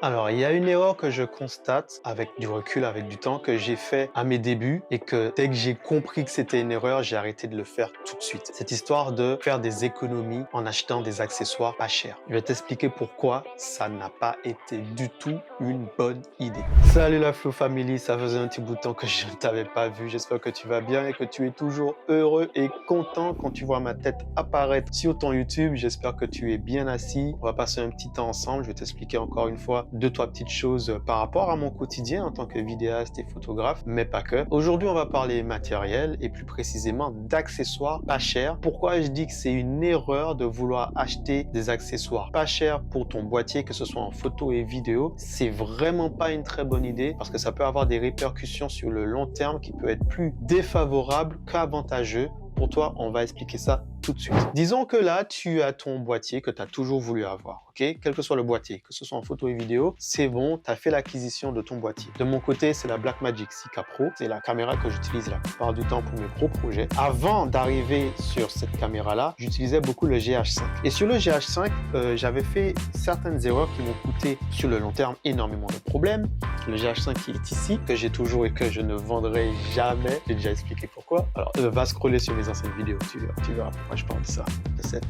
Alors, il y a une erreur que je constate avec du recul, avec du temps, que j'ai fait à mes débuts et que dès que j'ai compris que c'était une erreur, j'ai arrêté de le faire tout de suite. Cette histoire de faire des économies en achetant des accessoires pas chers. Je vais t'expliquer pourquoi ça n'a pas été du tout une bonne idée. Salut la Flow Family, ça faisait un petit bout de temps que je ne t'avais pas vu. J'espère que tu vas bien et que tu es toujours heureux et content quand tu vois ma tête apparaître sur ton YouTube. J'espère que tu es bien assis. On va passer un petit temps ensemble. Je vais t'expliquer encore une fois deux, trois petites choses par rapport à mon quotidien en tant que vidéaste et photographe, mais pas que. Aujourd'hui, on va parler matériel et plus précisément d'accessoires pas chers. Pourquoi je dis que c'est une erreur de vouloir acheter des accessoires pas chers pour ton boîtier, que ce soit en photo et vidéo? C'est vraiment pas une très bonne idée parce que ça peut avoir des répercussions sur le long terme qui peut être plus défavorable qu'avantageux. Pour toi, on va expliquer ça tout de suite. Disons que là, tu as ton boîtier que tu as toujours voulu avoir, ok? Quel que soit le boîtier, que ce soit en photo et vidéo, c'est bon, tu as fait l'acquisition de ton boîtier. De mon côté, c'est la Blackmagic 6K Pro. C'est la caméra que j'utilise la plupart du temps pour mes gros projets. Avant d'arriver sur cette caméra-là, j'utilisais beaucoup le GH5. Et sur le GH5, j'avais fait certaines erreurs qui m'ont coûté sur le long terme énormément de problèmes. Le GH5 qui est ici, que j'ai toujours et que je ne vendrai jamais. J'ai déjà expliqué pourquoi. Alors, va scroller sur mes anciennes vidéos, tu verras pourquoi je parle de ça,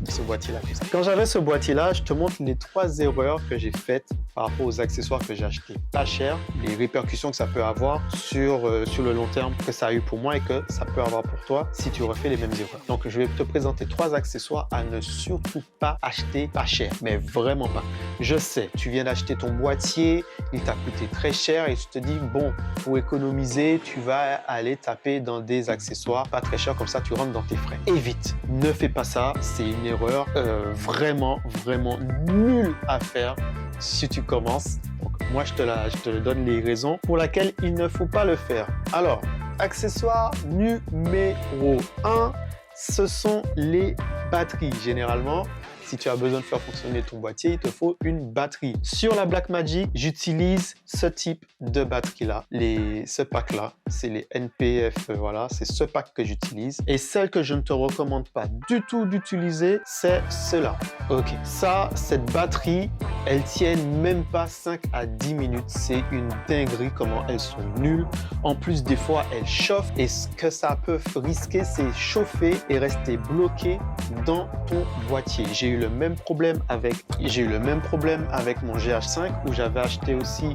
de ce boîtier-là. Quand j'avais ce boîtier-là, je te montre les 3 erreurs que j'ai faites par rapport aux accessoires que j'ai achetés pas cher, les répercussions que ça peut avoir sur le long terme que ça a eu pour moi et que ça peut avoir pour toi si tu refais les mêmes erreurs. Donc, je vais te présenter 3 accessoires à ne surtout pas acheter pas cher, mais vraiment pas. Je sais, tu viens d'acheter ton boîtier, il t'a coûté très cher et tu te dis, bon, pour économiser, tu vas aller taper dans des accessoires pas très chers, comme ça tu rentres dans tes frais. Évite, ne fais pas ça, c'est une erreur vraiment nulle à faire si tu commences. Donc, moi, je te donne les raisons pour lesquelles il ne faut pas le faire. Alors, accessoire numéro 1, ce sont les batteries. Généralement, si tu as besoin de faire fonctionner ton boîtier, il te faut une batterie. Sur la Blackmagic, j'utilise ce type de batterie-là. Ce pack-là, c'est les NPF, voilà, c'est ce pack que j'utilise. Et celle que je ne te recommande pas du tout d'utiliser, c'est cela. Ok, cette batterie, elles tiennent même pas 5 à 10 minutes. C'est une dinguerie comment elles sont nulles. En plus, des fois, elles chauffent et ce que ça peut risquer, c'est chauffer et rester bloqué dans ton boîtier. J'ai eu le même problème avec mon GH5 où j'avais acheté aussi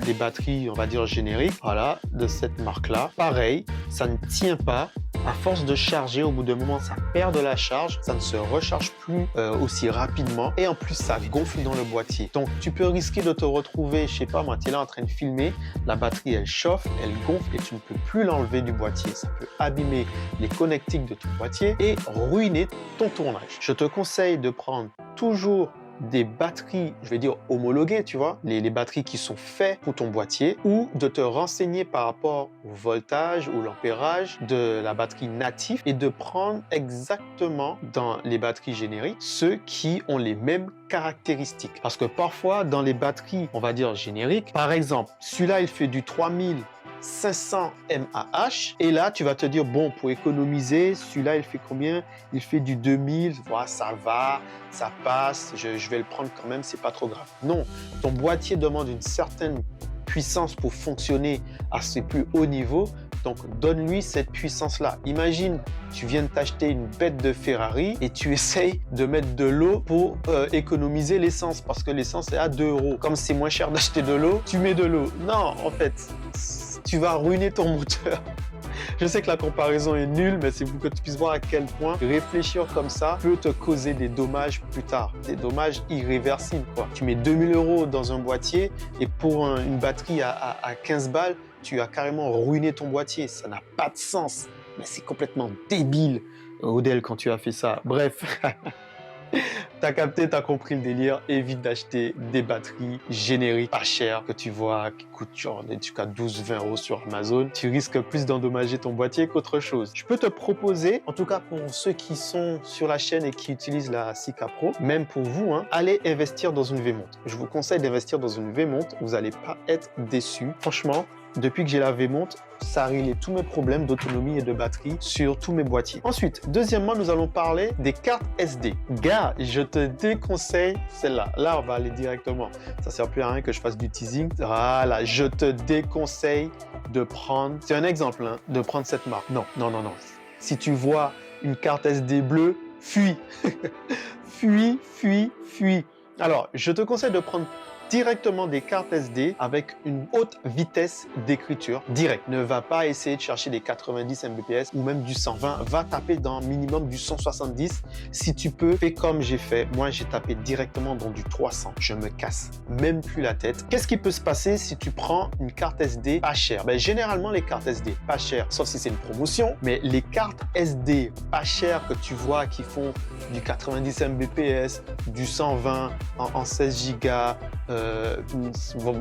des batteries, on va dire génériques, voilà, de cette marque-là. Pareil, ça ne tient pas. À force de charger, au bout d'un moment, ça perd de la charge, ça ne se recharge plus aussi rapidement et en plus, ça gonfle dans le boîtier. Donc, tu peux risquer de te retrouver, je sais pas moi, tu es là en train de filmer, la batterie, elle chauffe, elle gonfle et tu ne peux plus l'enlever du boîtier. Ça peut abîmer les connectiques de ton boîtier et ruiner ton tournage. Je te conseille de prendre toujours des batteries, je vais dire homologuées, tu vois, les batteries qui sont faites pour ton boîtier, ou de te renseigner par rapport au voltage ou l'ampérage de la batterie native et de prendre exactement dans les batteries génériques ceux qui ont les mêmes caractéristiques. Parce que parfois, dans les batteries, on va dire génériques, par exemple, celui-là, il fait du 3500 mAh et là tu vas te dire bon, pour économiser, celui-là il fait combien? Il fait du 2000, voilà, ça va, ça passe, je vais le prendre quand même, c'est pas trop grave. Non, ton boîtier demande une certaine puissance pour fonctionner à ses plus hauts niveaux, donc donne-lui cette puissance-là. Imagine, tu viens de t'acheter une bête de Ferrari et tu essayes de mettre de l'eau pour économiser l'essence parce que l'essence est à 2 euros. Comme c'est moins cher d'acheter de l'eau, tu mets de l'eau. Non, en fait, tu vas ruiner ton moteur. Je sais que la comparaison est nulle, mais c'est pour que tu puisses voir à quel point réfléchir comme ça peut te causer des dommages plus tard, des dommages irréversibles, quoi. Tu mets 2000 euros dans un boîtier et pour une batterie à 15 balles, tu as carrément ruiné ton boîtier. Ça n'a pas de sens, mais c'est complètement débile, Odell, quand tu as fait ça. Bref. T'as capté, t'as compris le délire. Évite d'acheter des batteries génériques pas chères que tu vois qui coûtent genre jusqu'à 12-20 euros sur Amazon. Tu risques plus d'endommager ton boîtier qu'autre chose. Je peux te proposer, en tout cas pour ceux qui sont sur la chaîne et qui utilisent la 6K Pro, même pour vous, hein, allez investir dans une V-monte. Je vous conseille d'investir dans une V-monte. Vous n'allez pas être déçus. Franchement, depuis que j'ai la V-Montre, ça a réglé tous mes problèmes d'autonomie et de batterie sur tous mes boîtiers. Ensuite, deuxièmement, nous allons parler des cartes SD. Gars, je te déconseille celle-là. Là, on va aller directement. Ça ne sert plus à rien que je fasse du teasing. Voilà, je te déconseille de prendre, c'est un exemple, hein, de prendre cette marque. Non, non, non, non. Si tu vois une carte SD bleue, fuis. Fuis, fuis, fuis. Alors, je te conseille de prendre directement des cartes SD avec une haute vitesse d'écriture directe. Ne va pas essayer de chercher des 90 Mbps ou même du 120. Va taper dans minimum du 170. Si tu peux, fais comme j'ai fait. Moi, j'ai tapé directement dans du 300. Je me casse même plus la tête. Qu'est-ce qui peut se passer si tu prends une carte SD pas chère? Ben, généralement, les cartes SD pas chères, sauf si c'est une promotion, mais les cartes SD pas chères que tu vois qui font du 90 Mbps, du 120 en 16 Go,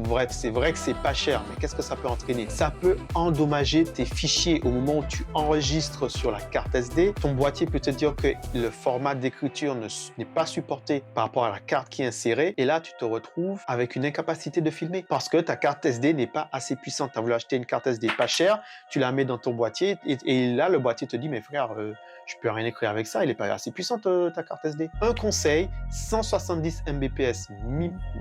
bref, c'est vrai que c'est pas cher, mais qu'est-ce que ça peut entraîner? Ça peut endommager tes fichiers au moment où tu enregistres sur la carte SD. Ton boîtier peut te dire que le format d'écriture n'est pas supporté par rapport à la carte qui est insérée. Et là, tu te retrouves avec une incapacité de filmer parce que ta carte SD n'est pas assez puissante. Tu as voulu acheter une carte SD pas chère, tu la mets dans ton boîtier et là, le boîtier te dit, mais frère, je peux rien écrire avec ça, il n'est pas assez puissante ta carte SD. Un conseil, 170 Mbps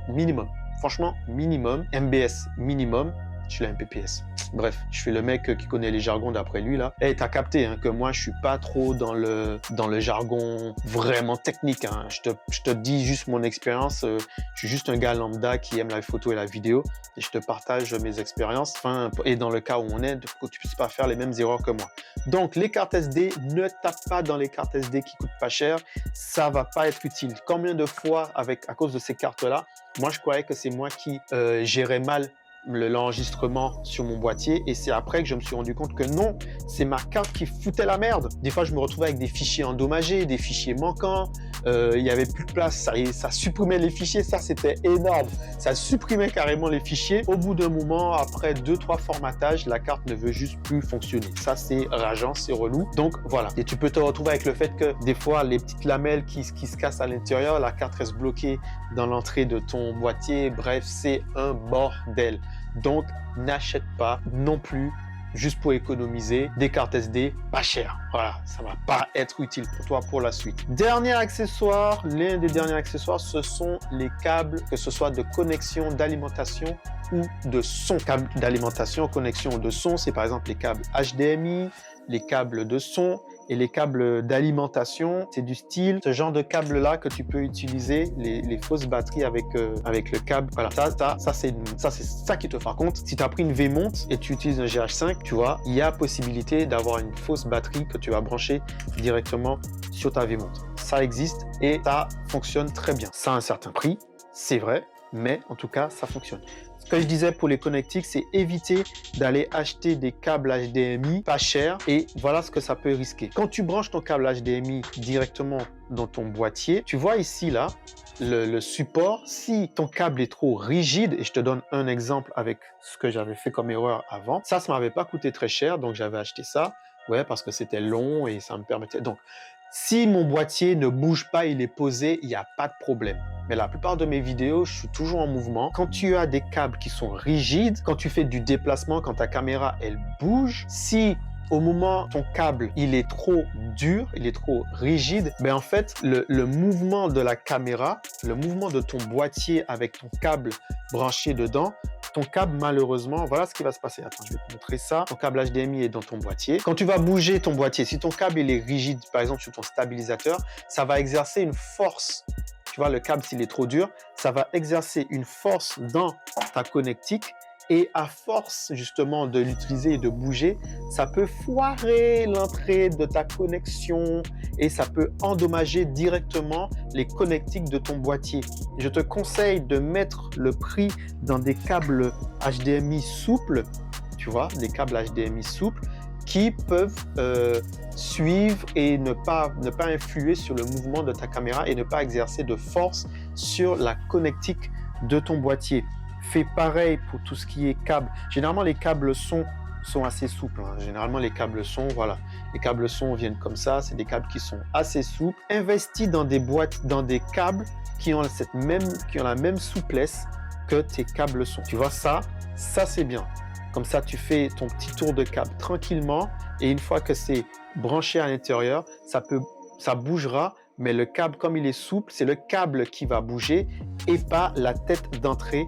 minimum. Franchement, minimum, MBS minimum, je suis la MPPS. Bref, je fais le mec qui connaît les jargons d'après lui là. Et t'as capté hein, que moi je suis pas trop dans le jargon vraiment technique. Hein. Je te dis juste mon expérience. Je suis juste un gars lambda qui aime la photo et la vidéo. Et je te partage mes expériences. Enfin, et dans le cas où on est, que tu puisses pas faire les mêmes erreurs que moi. Donc les cartes SD, ne tape pas dans les cartes SD qui coûtent pas cher. Ça va pas être utile. Combien de fois à cause de ces cartes là, moi je croyais que c'est moi qui gérais mal l'enregistrement sur mon boîtier et c'est après que je me suis rendu compte que non, c'est ma carte qui foutait la merde. Des fois, je me retrouvais avec des fichiers endommagés, des fichiers manquants, il n'y avait plus de place, ça supprimait les fichiers, ça c'était énorme. Ça supprimait carrément les fichiers. Au bout d'un moment, après 2-3 formatages, la carte ne veut juste plus fonctionner. Ça, c'est rageant, c'est relou. Donc voilà. Et tu peux te retrouver avec le fait que des fois, les petites lamelles qui se cassent à l'intérieur, la carte reste bloquée dans l'entrée de ton boîtier. Bref, c'est un bordel. Donc, n'achète pas non plus, juste pour économiser, des cartes SD pas chères. Voilà, ça ne va pas être utile pour toi pour la suite. Dernier accessoire, l'un des derniers accessoires, ce sont les câbles, que ce soit de connexion, d'alimentation ou de son. Câbles d'alimentation, connexion de son, c'est par exemple les câbles HDMI, les câbles de son et les câbles d'alimentation. C'est du style, ce genre de câble-là que tu peux utiliser, les fausses batteries avec le câble. Voilà, ça c'est ça qui te fera compte. Si tu as pris une V-Montre et tu utilises un GH5, tu vois, il y a possibilité d'avoir une fausse batterie que tu vas brancher directement sur ta V-Montre. Ça existe et ça fonctionne très bien. Ça a un certain prix, c'est vrai, mais en tout cas, ça fonctionne. Ce que je disais pour les connectiques, c'est éviter d'aller acheter des câbles HDMI pas chers et voilà ce que ça peut risquer. Quand tu branches ton câble HDMI directement dans ton boîtier, tu vois ici là, le support, si ton câble est trop rigide, et je te donne un exemple avec ce que j'avais fait comme erreur avant, ça ne m'avait pas coûté très cher, donc j'avais acheté ça, ouais, parce que c'était long et ça me permettait. Donc, si mon boîtier ne bouge pas, il est posé, il n'y a pas de problème. Mais la plupart de mes vidéos, je suis toujours en mouvement. Quand tu as des câbles qui sont rigides, quand tu fais du déplacement, quand ta caméra, elle bouge, si au moment ton câble, il est trop dur, il est trop rigide, ben en fait, le mouvement de la caméra, le mouvement de ton boîtier avec ton câble branché dedans, ton câble, malheureusement, voilà ce qui va se passer. Attends, je vais te montrer ça. Ton câble HDMI est dans ton boîtier. Quand tu vas bouger ton boîtier, si ton câble il est rigide, par exemple sur ton stabilisateur, ça va exercer une force. Tu vois, le câble, s'il est trop dur, ça va exercer une force dans ta connectique. Et à force justement de l'utiliser et de bouger, ça peut foirer l'entrée de ta connexion et ça peut endommager directement les connectiques de ton boîtier. Je te conseille de mettre le prix dans des câbles HDMI souples, tu vois, des câbles HDMI souples qui peuvent suivre et ne pas influer sur le mouvement de ta caméra et ne pas exercer de force sur la connectique de ton boîtier. Fais pareil pour tout ce qui est câble. Généralement, les câbles sont assez souples. Hein. Généralement, les câbles son, voilà. Les câbles son viennent comme ça. C'est des câbles qui sont assez souples. Investis dans des boîtes, dans des câbles qui ont la même souplesse que tes câbles son. Tu vois, ça c'est bien. Comme ça, tu fais ton petit tour de câble tranquillement et une fois que c'est branché à l'intérieur, ça bougera, mais le câble, comme il est souple, c'est le câble qui va bouger et pas la tête d'entrée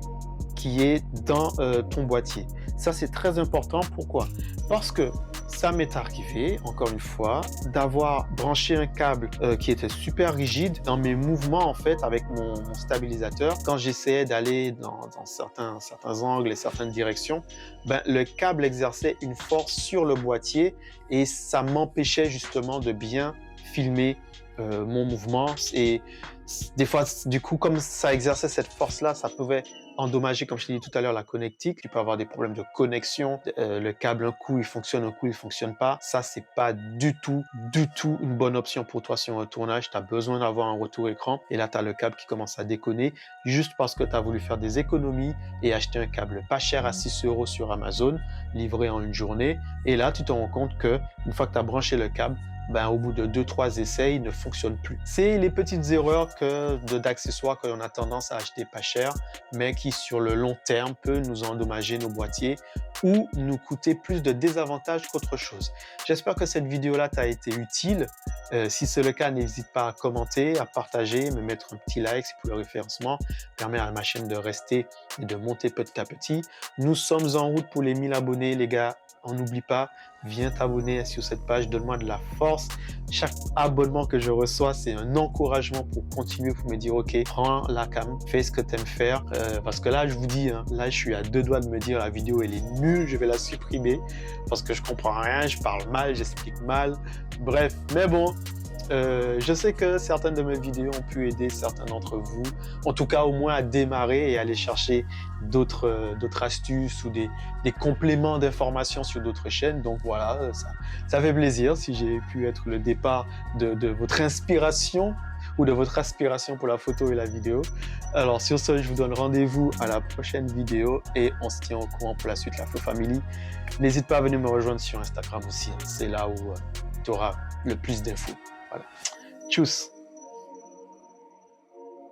qui est dans ton boîtier. Ça, c'est très important. Pourquoi? Parce que ça m'est arrivé, encore une fois, d'avoir branché un câble qui était super rigide dans mes mouvements, en fait, avec mon stabilisateur. Quand j'essayais d'aller dans certains angles et certaines directions, ben, le câble exerçait une force sur le boîtier et ça m'empêchait justement de bien filmer mon mouvement. Et des fois, du coup, comme ça exerçait cette force-là, ça pouvait endommager, comme je t'ai dit tout à l'heure, la connectique. Tu peux avoir des problèmes de connexion. Le câble, un coup, il fonctionne, un coup, il fonctionne pas. Ça, c'est pas du tout une bonne option pour toi sur un tournage. Tu as besoin d'avoir un retour écran. Et là, tu as le câble qui commence à déconner juste parce que tu as voulu faire des économies et acheter un câble pas cher à 6 € sur Amazon, livré en une journée. Et là, tu te rends compte que une fois que tu as branché le câble, ben, au bout de 2-3 essais, il ne fonctionne plus. C'est les petites erreurs d'accessoires que l'on a tendance à acheter pas cher, mais qui sur le long terme peut nous endommager nos boîtiers ou nous coûter plus de désavantages qu'autre chose. J'espère que cette vidéo-là t'a été utile. Si c'est le cas, n'hésite pas à commenter, à partager, me mettre un petit like pour le référencement. Permet à ma chaîne de rester et de monter petit à petit. Nous sommes en route pour les 1000 abonnés, les gars. On n'oublie pas, viens t'abonner sur cette page, donne-moi de la force. Chaque abonnement que je reçois, c'est un encouragement pour continuer, pour me dire, OK, prends la cam, fais ce que tu aimes faire. Parce que là, je vous dis, hein, là, je suis à 2 doigts de me dire, la vidéo, elle est nulle, je vais la supprimer parce que je comprends rien, je parle mal, j'explique mal. Bref, mais bon, je sais que certaines de mes vidéos ont pu aider certains d'entre vous, en tout cas au moins à démarrer et aller chercher d'autres astuces ou des compléments d'informations sur d'autres chaînes. Donc voilà, ça fait plaisir si j'ai pu être le départ de votre inspiration ou de votre aspiration pour la photo et la vidéo. Alors sur ce, je vous donne rendez-vous à la prochaine vidéo et on se tient au courant pour la suite, la Flow Family. N'hésite pas à venir me rejoindre sur Instagram aussi, hein. C'est là où tu auras le plus d'infos. Voilà. Tchuss!